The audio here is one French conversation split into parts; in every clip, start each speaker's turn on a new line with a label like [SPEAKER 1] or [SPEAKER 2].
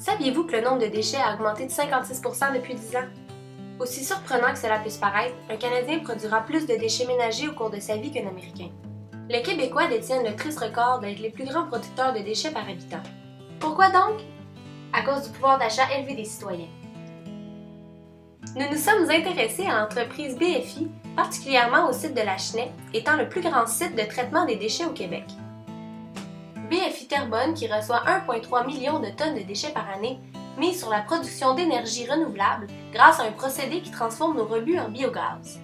[SPEAKER 1] Saviez-vous que le nombre de déchets a augmenté de 56% depuis 10 ans? Aussi surprenant que cela puisse paraître, un Canadien produira plus de déchets ménagers au cours de sa vie qu'un Américain. Les Québécois détiennent le triste record d'être les plus grands producteurs de déchets par habitant. Pourquoi donc? À cause du pouvoir d'achat élevé des citoyens. Nous nous sommes intéressés à l'entreprise BFI, particulièrement au site de la Chenée, étant le plus grand site de traitement des déchets au Québec. BFI Terrebonne, qui reçoit 1,3 million de tonnes de déchets par année, mise sur la production d'énergie renouvelable grâce à un procédé qui transforme nos rebuts en biogaz.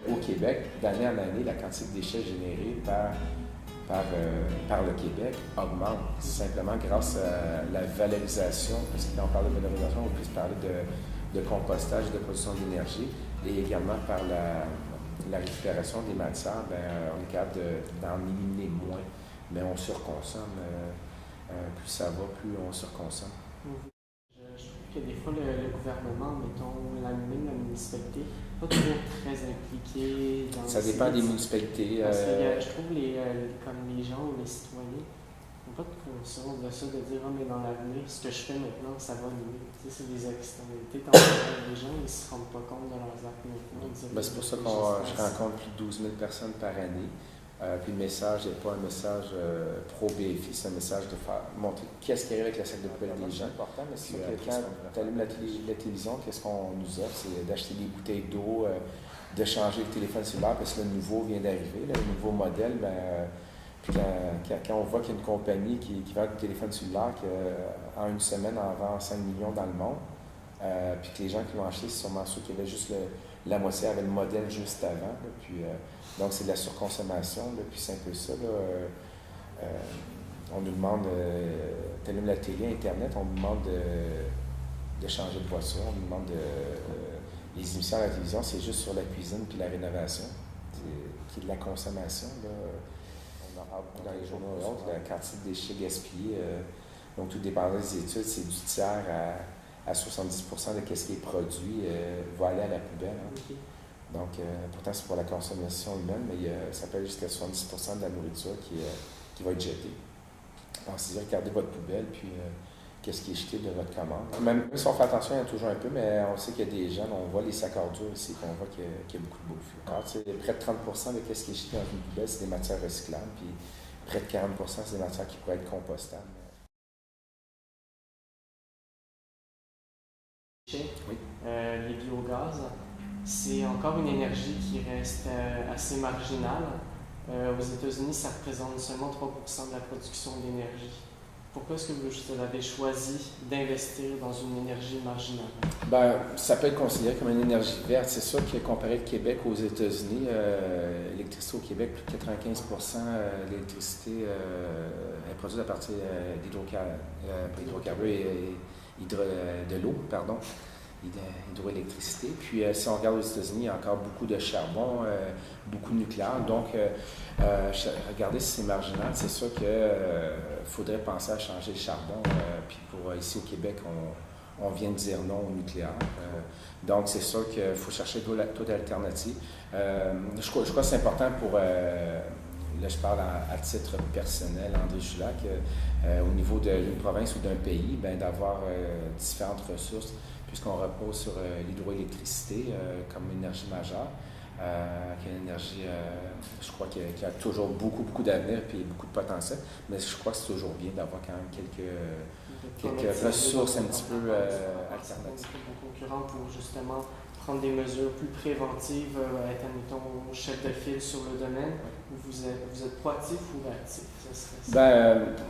[SPEAKER 2] Au Québec, d'année en année, la quantité de déchets générés par le Québec augmente, simplement grâce à la valorisation, parce que quand on parle de valorisation, on peut plus parler de compostage, de production d'énergie, et également par la récupération des matières, on est capable d'en éliminer moins, mais on surconsomme. Plus ça va, plus on surconsomme.
[SPEAKER 3] Je trouve que des fois, le gouvernement, mettons, la municipalité, n'est pas toujours très impliqué dans
[SPEAKER 2] ça dépend des municipalités.
[SPEAKER 3] Parce que je trouve comme les gens ou les citoyens n'ont pas de conscience de ça, de dire « Ah, mais dans l'avenir, ce que je fais maintenant, ça va mieux. » Tu sais, c'est des externalités. Tant que les gens ne se rendent pas compte de leurs actes maintenant.
[SPEAKER 2] C'est pour ça que je rencontre plus de 12 000 personnes par année. Puis le message n'est pas un message pro-BFI, c'est un message de faire montrer qu'est-ce qui arrive avec la sac de poubelle des gens. Important, mais c'est que quand tu allumes la télévision, qu'est-ce qu'on nous offre? C'est d'acheter des bouteilles d'eau, de changer le téléphone cellulaire, parce que le nouveau vient d'arriver, le nouveau modèle. Puis quand on voit qu'il y a une compagnie qui vend du téléphone cellulaire, qu'en une semaine, en vend 5 millions dans le monde, puis que les gens qui l'ont acheté, c'est sûrement ceux qui avaient juste la moitié avait le modèle juste avant. Donc, c'est de la surconsommation, puis c'est un peu ça. On nous demande, tu allumes la télé, Internet, on nous demande de changer de voiture, on nous demande les émissions à la télévision, c'est juste sur la cuisine puis la rénovation, qui est de la consommation. On en parle dans les journaux et autres, la quantité de déchets gaspillés. Donc, tout dépendant des études, c'est du tiers à 70% de ce qui est produit va aller à la poubelle. Okay. Donc, pourtant, c'est pour la consommation humaine, mais ça peut aller jusqu'à 70% de la nourriture qui va être jetée. Pensez-y, regardez votre poubelle, puis qu'est-ce qui est jeté de votre commande. Même si on fait attention, il y en a toujours un peu, mais on sait qu'il y a des gens, on voit les sacs ordures ici, puis on voit qu'il y a beaucoup de bouffe. Près de 30% de ce qui est jeté dans une poubelle, c'est des matières recyclables, puis près de 40%, c'est des matières qui pourraient être compostables.
[SPEAKER 3] Oui. Les biogaz, c'est encore une énergie qui reste assez marginale. Aux États-Unis, ça représente seulement 3% de la production d'énergie. Pourquoi est-ce que vous avez choisi d'investir dans une énergie marginale?
[SPEAKER 2] Ça peut être considéré comme une énergie verte. C'est sûr que comparé le Québec aux États-Unis, l'électricité au Québec, plus de 95% de l'électricité est produite à partir d'hydrocarbures et de l'eau, hydroélectricité. Puis si on regarde aux États-Unis, il y a encore beaucoup de charbon, beaucoup de nucléaire. Donc, regardez si c'est marginal, c'est sûr qu'il faudrait penser à changer le charbon. Puis ici au Québec, on vient de dire non au nucléaire. Donc, c'est sûr qu'il faut chercher d'autres alternatives. Je crois que c'est important pour... Là, je parle à titre personnel, André Julac, au niveau d'une province ou d'un pays, d'avoir différentes ressources, puisqu'on repose sur l'hydroélectricité comme énergie majeure, qui est une énergie, je crois, qui a toujours beaucoup d'avenir et beaucoup de potentiel, mais je crois que c'est toujours bien d'avoir quand même quelques ressources un petit peu alternatives.
[SPEAKER 3] Vos concurrents pour justement prendre des mesures plus préventives, être, admettons, chef de file sur le domaine, vous êtes proactif ou réactif?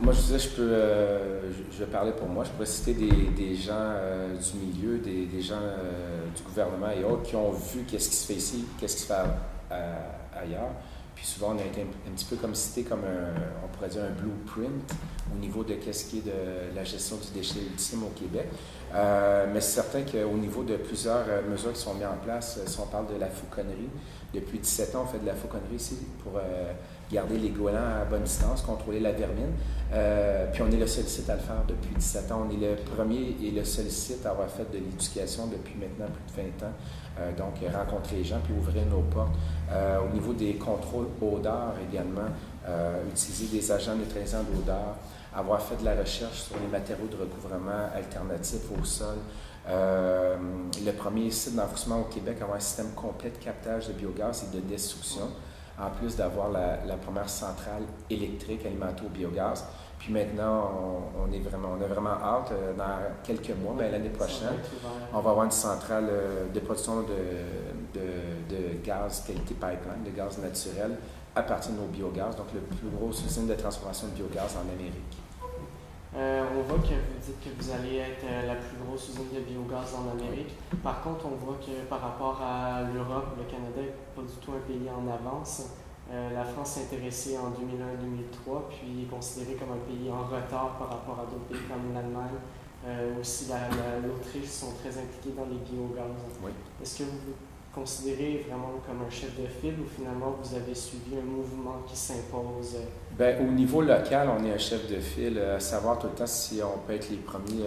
[SPEAKER 2] Moi, je disais, je vais parler pour moi. Je pourrais citer des gens du milieu, des gens du gouvernement et autres qui ont vu qu'est-ce qui se fait ici, qu'est-ce qui se fait ailleurs. Puis souvent, on a été un petit peu cité comme on pourrait dire un blueprint au niveau de ce qui est de la gestion du déchet ultime au Québec. Mais c'est certain qu'au niveau de plusieurs mesures qui sont mises en place, si on parle de la fauconnerie, depuis 17 ans, on fait de la fauconnerie ici pour garder les goélands à bonne distance, contrôler la vermine. Puis on est le seul site à le faire depuis 17 ans. On est le premier et le seul site à avoir fait de l'éducation depuis maintenant plus de 20 ans. Donc, rencontrer les gens puis ouvrir nos portes. Au niveau des contrôles odeur également, utiliser des agents neutralisants d'odeur, avoir fait de la recherche sur les matériaux de recouvrement alternatifs au sol. Le premier site d'enfouissement au Québec à avoir un système complet de captage de biogaz et de destruction, en plus d'avoir la première centrale électrique alimentée au biogaz. Puis maintenant, on a vraiment hâte, dans quelques mois, bien, l'année prochaine, on va avoir une centrale de production de gaz qualité pipeline, de gaz naturel, à partir de nos biogaz, donc le plus gros usine de transformation de biogaz en Amérique.
[SPEAKER 3] On voit que vous dites que vous allez être la plus grosse usine de biogaz en Amérique. Par contre, on voit que par rapport à l'Europe, le Canada n'est pas du tout un pays en avance. La France s'est intéressée en 2001-2003, puis est considérée comme un pays en retard par rapport à d'autres pays comme l'Allemagne. Aussi, l'Autriche sont très impliqués dans les biogaz.
[SPEAKER 2] Oui.
[SPEAKER 3] Est-ce que vous vous considérez vraiment comme un chef de file ou finalement vous avez suivi un mouvement qui s'impose?
[SPEAKER 2] Bien, au niveau local, on est un chef de file. À savoir tout le temps si on peut être les premiers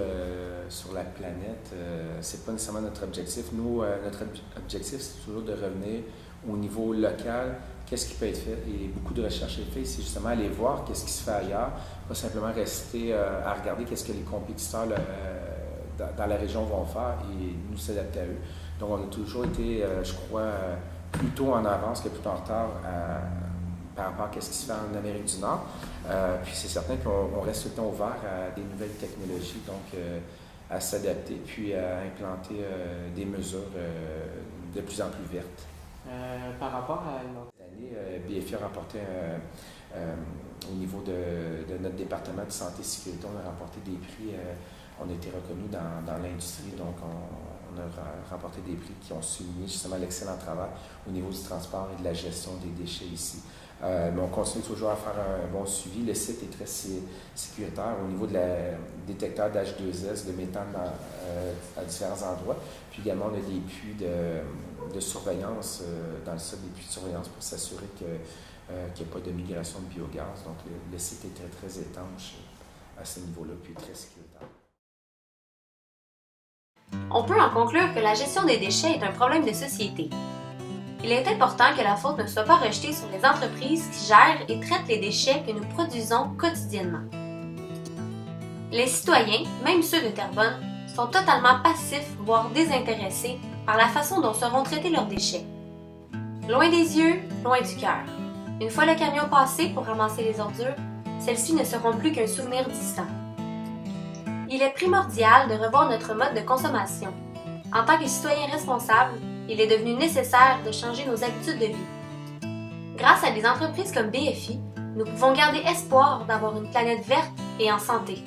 [SPEAKER 2] sur la planète, c'est pas nécessairement notre objectif. Nous, notre objectif, c'est toujours de revenir au niveau local. Qu'est-ce qui peut être fait? Et beaucoup de recherches est faite, c'est justement aller voir qu'est-ce qui se fait ailleurs, pas simplement rester à regarder qu'est-ce que les compétiteurs dans la région vont faire et nous s'adapter à eux. Donc, on a toujours été, je crois, plutôt en avance que plutôt en retard par rapport à ce qui se fait en Amérique du Nord. Puis c'est certain qu'on reste tout le temps ouvert à des nouvelles technologies, donc à s'adapter, puis à implanter des mesures de plus en plus vertes.
[SPEAKER 3] Par rapport à
[SPEAKER 2] Cette année, BFI a remporté au niveau de notre département de santé et sécurité, on a remporté des prix, on a été reconnus dans l'industrie, donc on a remporté des prix qui ont souligné justement l'excellent travail au niveau du transport et de la gestion des déchets ici. Mais on continue toujours à faire un bon suivi. Le site est très sécuritaire au niveau de détecteur d'H2S, de méthane à différents endroits. Puis également, on a des puits de surveillance dans le sol, des puits de surveillance pour s'assurer qu'il n'y a pas de migration de biogaz. Donc, le site est très, très étanche à ce niveau-là, puis très sécuritaire.
[SPEAKER 1] On peut en conclure que la gestion des déchets est un problème de société. Il est important que la faute ne soit pas rejetée sur les entreprises qui gèrent et traitent les déchets que nous produisons quotidiennement. Les citoyens, même ceux de Terrebonne, sont totalement passifs, voire désintéressés par la façon dont seront traités leurs déchets. Loin des yeux, loin du cœur. Une fois le camion passé pour ramasser les ordures, celles-ci ne seront plus qu'un souvenir distant. Il est primordial de revoir notre mode de consommation. En tant que citoyens responsables, il est devenu nécessaire de changer nos habitudes de vie. Grâce à des entreprises comme BFI, nous pouvons garder espoir d'avoir une planète verte et en santé.